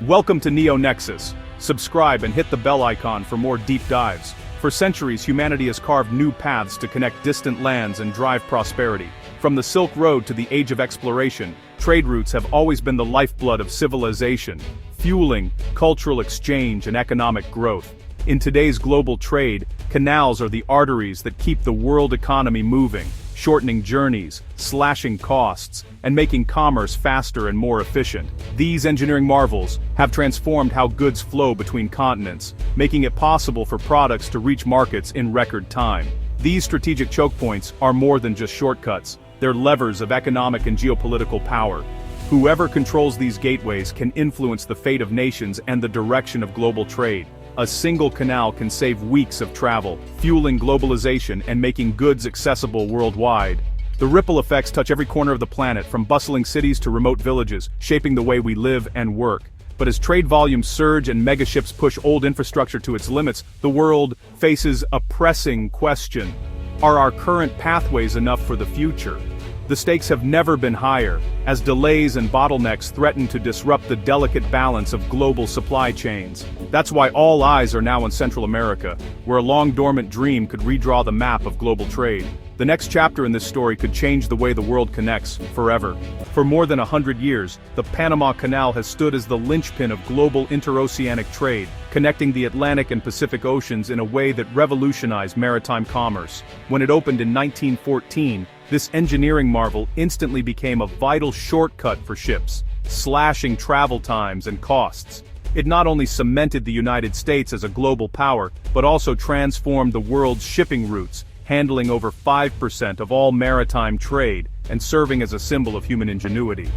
Welcome to NeoNexus. Subscribe and hit the bell icon for more deep dives. For centuries, humanity has carved new paths to connect distant lands and drive prosperity. From the Silk Road to the Age of Exploration, trade routes have always been the lifeblood of civilization, fueling cultural exchange and economic growth. In today's global trade, canals are the arteries that keep the world economy moving, shortening journeys, slashing costs, and making commerce faster and more efficient. These engineering marvels have transformed how goods flow between continents, making it possible for products to reach markets in record time. These strategic choke points are more than just shortcuts, they're levers of economic and geopolitical power. Whoever controls these gateways can influence the fate of nations and the direction of global trade. A single canal can save weeks of travel, fueling globalization and making goods accessible worldwide. The ripple effects touch every corner of the planet, from bustling cities to remote villages, shaping the way we live and work. But as trade volumes surge and megaships push old infrastructure to its limits, the world faces a pressing question. Are our current pathways enough for the future? The stakes have never been higher, as delays and bottlenecks threaten to disrupt the delicate balance of global supply chains. That's why all eyes are now on Central America, where a long-dormant dream could redraw the map of global trade. The next chapter in this story could change the way the world connects, forever. For more than 100 years, the Panama Canal has stood as the linchpin of global interoceanic trade, connecting the Atlantic and Pacific Oceans in a way that revolutionized maritime commerce. When it opened in 1914, this engineering marvel instantly became a vital shortcut for ships, slashing travel times and costs. It not only cemented the United States as a global power, but also transformed the world's shipping routes, handling over 5% of all maritime trade and serving as a symbol of human ingenuity.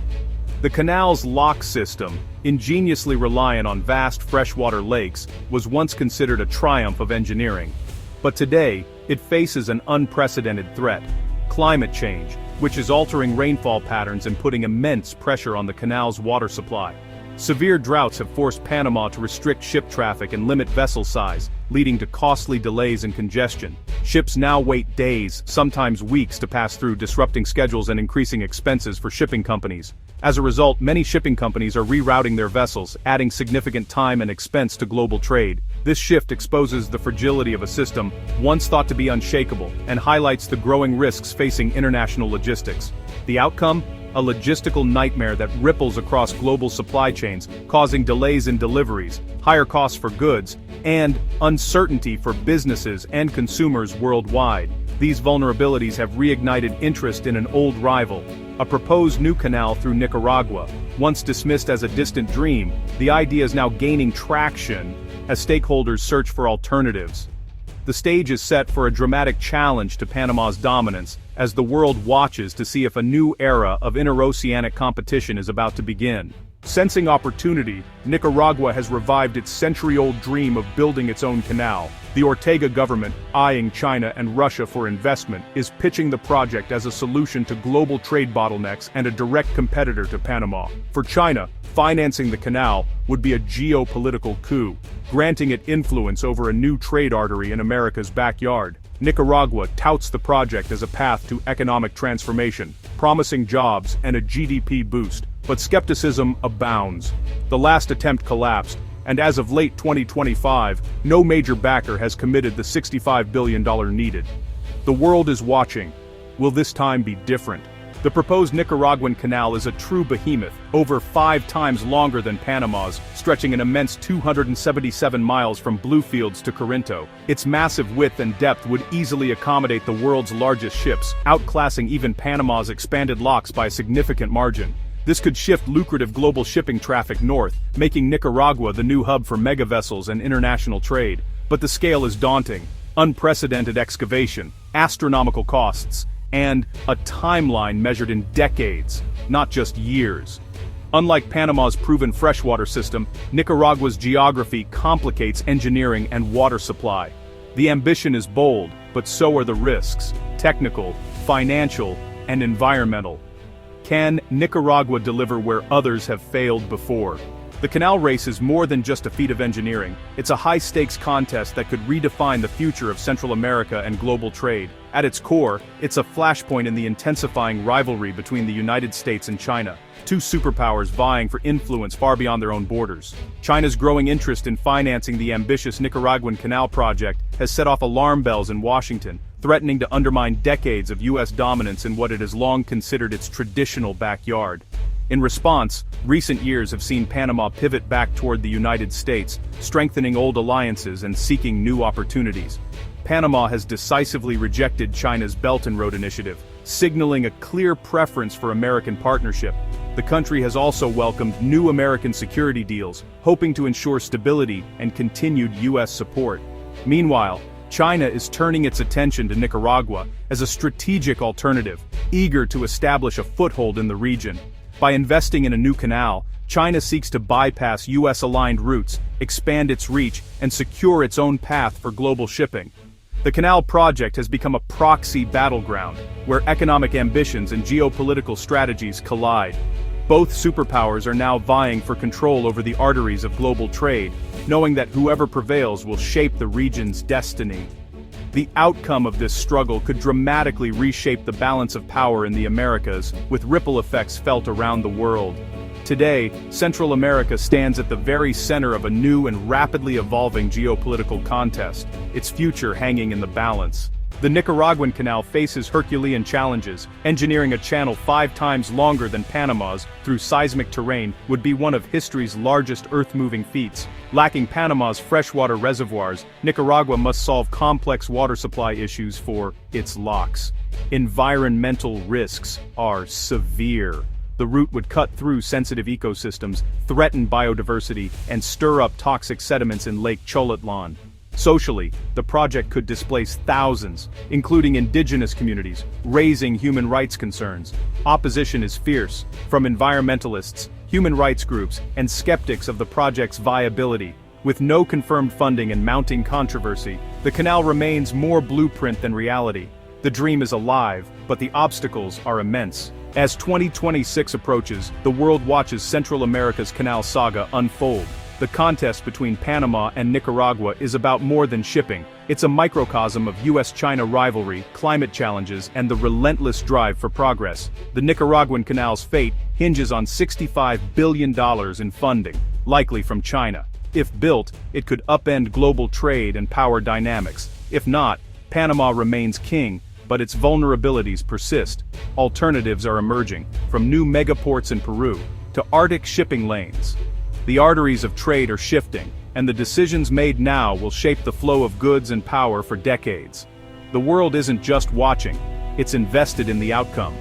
The canal's lock system, ingeniously reliant on vast freshwater lakes, was once considered a triumph of engineering. But today, it faces an unprecedented threat: climate change, which is altering rainfall patterns and putting immense pressure on the canal's water supply. Severe droughts have forced Panama to restrict ship traffic and limit vessel size, leading to costly delays and congestion. Ships now wait days, sometimes weeks, to pass through, disrupting schedules and increasing expenses for shipping companies. As a result, many shipping companies are rerouting their vessels, adding significant time and expense to global trade. This shift exposes the fragility of a system once thought to be unshakable, and highlights the growing risks facing international logistics. The outcome? A logistical nightmare that ripples across global supply chains, causing delays in deliveries, higher costs for goods, and uncertainty for businesses and consumers worldwide. These vulnerabilities have reignited interest in an old rival: a proposed new canal through Nicaragua. Once dismissed as a distant dream, the idea is now gaining traction as stakeholders search for alternatives. The stage is set for a dramatic challenge to Panama's dominance, as the world watches to see if a new era of interoceanic competition is about to begin. Sensing opportunity, Nicaragua has revived its century-old dream of building its own canal. The Ortega government, eyeing China and Russia for investment, is pitching the project as a solution to global trade bottlenecks and a direct competitor to Panama. For China, financing the canal would be a geopolitical coup, granting it influence over a new trade artery in America's backyard. Nicaragua touts the project as a path to economic transformation, promising jobs and a GDP boost. But skepticism abounds. The last attempt collapsed, and as of late 2025, no major backer has committed the $65 billion needed. The world is watching. Will this time be different? The proposed Nicaraguan canal is a true behemoth, over 5 times longer than Panama's, stretching an immense 277 miles from Bluefields to Corinto. Its massive width and depth would easily accommodate the world's largest ships, outclassing even Panama's expanded locks by a significant margin. This could shift lucrative global shipping traffic north, making Nicaragua the new hub for megavessels and international trade. But the scale is daunting: unprecedented excavation, astronomical costs, and a timeline measured in decades, not just years. Unlike Panama's proven freshwater system, Nicaragua's geography complicates engineering and water supply. The ambition is bold, but so are the risks: technical, financial, and environmental. Can Nicaragua deliver where others have failed before? The canal race is more than just a feat of engineering, it's a high-stakes contest that could redefine the future of Central America and global trade. At its core, it's a flashpoint in the intensifying rivalry between the United States and China, two superpowers vying for influence far beyond their own borders. China's growing interest in financing the ambitious Nicaraguan Canal project has set off alarm bells in Washington, threatening to undermine decades of U.S. dominance in what it has long considered its traditional backyard. In response, recent years have seen Panama pivot back toward the United States, strengthening old alliances and seeking new opportunities. Panama has decisively rejected China's Belt and Road Initiative, signaling a clear preference for American partnership. The country has also welcomed new American security deals, hoping to ensure stability and continued U.S. support. Meanwhile, China is turning its attention to Nicaragua as a strategic alternative, eager to establish a foothold in the region. By investing in a new canal, China seeks to bypass U.S.-aligned routes, expand its reach, and secure its own path for global shipping. The canal project has become a proxy battleground, where economic ambitions and geopolitical strategies collide. Both superpowers are now vying for control over the arteries of global trade, knowing that whoever prevails will shape the region's destiny. The outcome of this struggle could dramatically reshape the balance of power in the Americas, with ripple effects felt around the world. Today, Central America stands at the very center of a new and rapidly evolving geopolitical contest, its future hanging in the balance. The Nicaraguan Canal faces Herculean challenges. Engineering a channel 5 times longer than Panama's through seismic terrain would be one of history's largest earth-moving feats. Lacking Panama's freshwater reservoirs, Nicaragua must solve complex water supply issues for its locks. Environmental risks are severe. The route would cut through sensitive ecosystems, threaten biodiversity, and stir up toxic sediments in Lake Cholotlan. Socially, the project could displace thousands, including indigenous communities, raising human rights concerns. Opposition is fierce, from environmentalists, human rights groups, and skeptics of the project's viability. With no confirmed funding and mounting controversy, the canal remains more blueprint than reality. The dream is alive, but the obstacles are immense. As 2026 approaches, the world watches Central America's canal saga unfold. The contest between Panama and Nicaragua is about more than shipping. It's a microcosm of US-China rivalry, climate challenges, and the relentless drive for progress. The Nicaraguan Canal's fate hinges on $65 billion in funding, likely from China. If built, it could upend global trade and power dynamics. If not, Panama remains king, but its vulnerabilities persist. Alternatives are emerging, from new megaports in Peru to Arctic shipping lanes. The arteries of trade are shifting, and the decisions made now will shape the flow of goods and power for decades. The world isn't just watching, it's invested in the outcome.